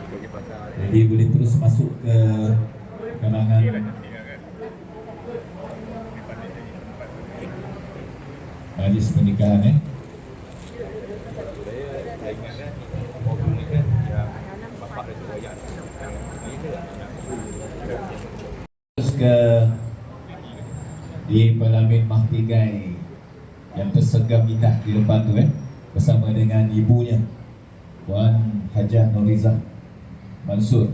Jadi boleh terus masuk ke kalangan majlis pernikahan terus ke di Parlimen Mahtigai yang tersegar nikah di depan tu bersama dengan ibunya Puan Hajah Norizah Mansur.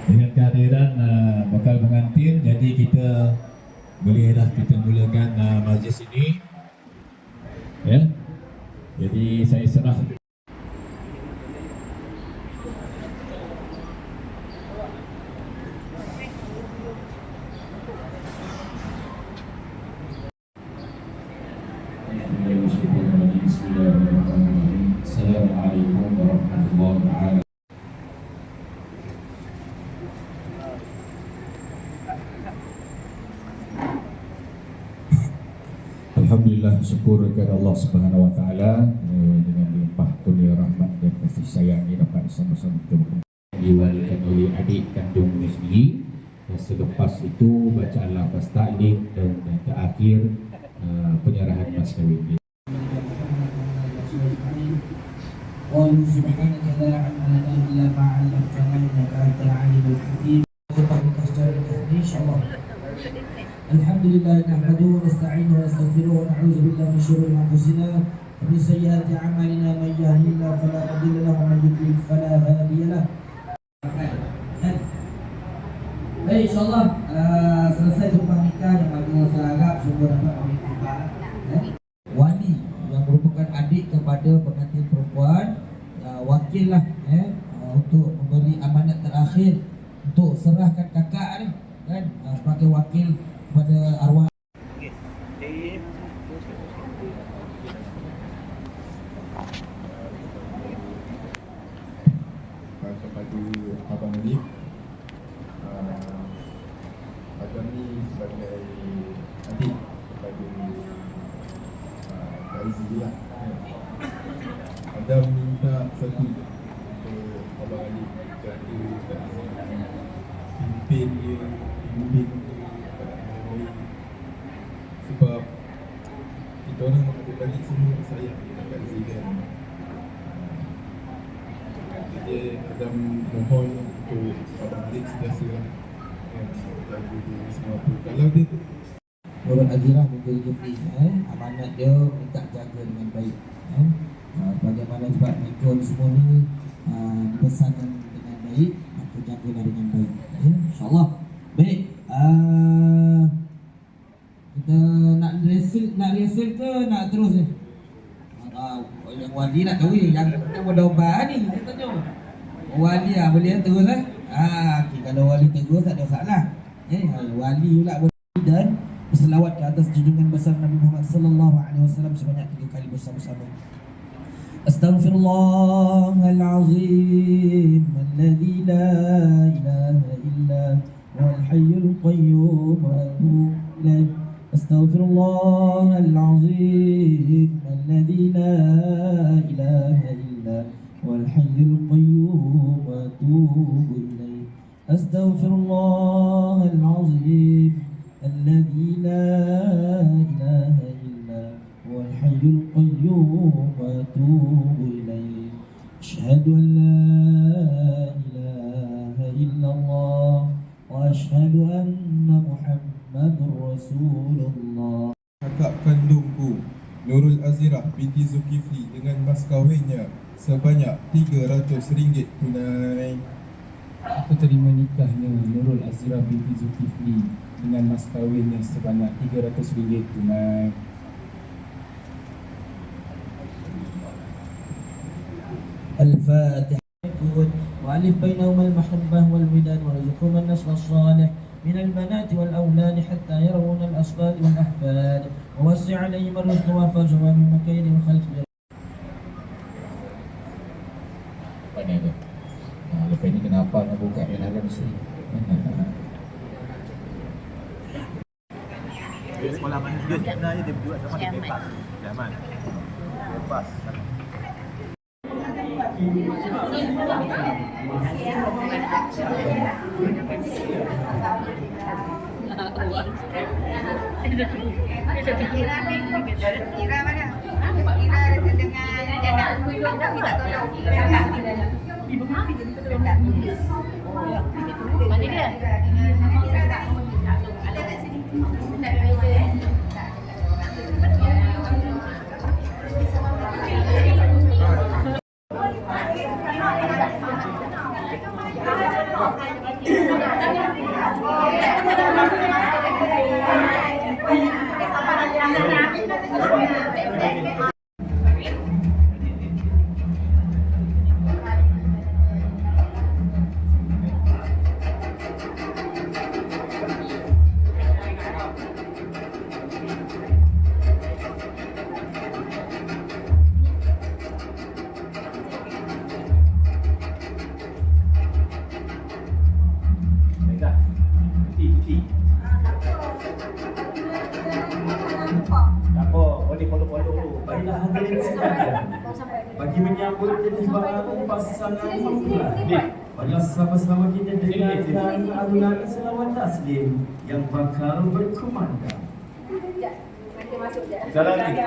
Dengan kehadiran bakal pengantin, jadi kita bolehlah kita mulakan majlis ini, ya. Jadi saya serah. Bismillahirrahmanirrahim. Assalamualaikum warahmatullahi wabarakatuh. Alhamdulillah, syukur kepada Allah Subhanahu Wa Taala dengan limpah kurnia rahmat dan kasih sayang ini dapat sama-sama kita diwalikan oleh adik kandung sendiri. Dan selepas itu bacaan lafaz taklim dan terakhir penyerahan mas kahwin. قالوا سبحانك لا علم لنا الا ما علمتنا انك انت العليم الحكيم. insyaallah. Alhamdulillah nahmaduhu wa nasta'inuhu wa nastaghfiruhu wa na'udzu billahi min shururi anfusina wa min sayyiati a'malina man yahdihillahu fala mudilla lahu wa man yudlil fala hadiya lahu. Baik, insyaallah selesai tumpang nikah yang mana saya harap semua dapat mengikuti. Wali yang merupakan adik kepada pengantin perempuan, wakil lah untuk memberi amanat terakhir untuk serahkan kakak ni kan, sebagai wakil kepada arwah. Kepada Abang Alif, Abang ni sebagai adik kepada Kak Izziah. Adam minta satu untuk Abang Alif, jaga Kak Izziah, pimpin dia, bimbing dia pada yang baik. Sebab kita orang adik-adik semua sayang kepada Kak Izziah. Jadi Adam mohon untuk Abang Alif sentiasa jaga dia semua tu. Kalau dia Nurul Azirah binti Jufri, amanat dia minta jaga dengan baik. Bagaimana sebab mereka semua ni dibesarkan dengan baik, maka jagalah dengan baik, insyaAllah. Baik, kita nak rehearsal ke nak terus ni? Yang wali nak tahu yang berdoa ni, saya tanya wali boleh terus okay, kalau wali terus tak ada masalah. Wali pula boleh dan berselawat ke atas junjungan besar Nabi Muhammad sallallahu alaihi wasallam sebanyak 3 kali bersama-sama. Astaghfirullahal azim alladzi la ilaha illa huwal hayyul qayyum wa atubu ilaih. Astaghfirullahal azim alladzi la ilaha illa huwal hayyul qayyum wa atubu ilaih. Astaghfirullahal azim الذي لا إله إلا هو الحي القيوم وأتوب إليه. أشهد أن لا إله إلا الله وأشهد أن محمد رسول الله. kakak kandungku Nurul Azirah binti Zulkifli dengan mas kahwinnya sebanyak RM300 tunai. Aku terima nikahnya Nurul Azirah binti Zulkifli dengan mas kahwinnya sebanyak RM300 tunai. الفاتحة. وألف بينهما المحبة والوداد وارزقهما النسل الصالح من البنات والأولاد حتى يرون الأصفاد والأحفاد ووسع عليهم الرزق وفرجهما من مكيد الخلق. Sampai ni kenapa nak buka di dalam mesti. Sekolah mana juga sebenarnya dia berdua sama dia bebas. Zaman. Bebas. Kira mana? Kira dengan jana. Kita tolong. Mana dia? Ada kat sini. Tak ada meja eh. Bagi menyambut ketibaan pasangan mempelai, marilah sama-sama kita dengarkan alunan selawat taslim yang bakal berkumandang. Jalan lagi.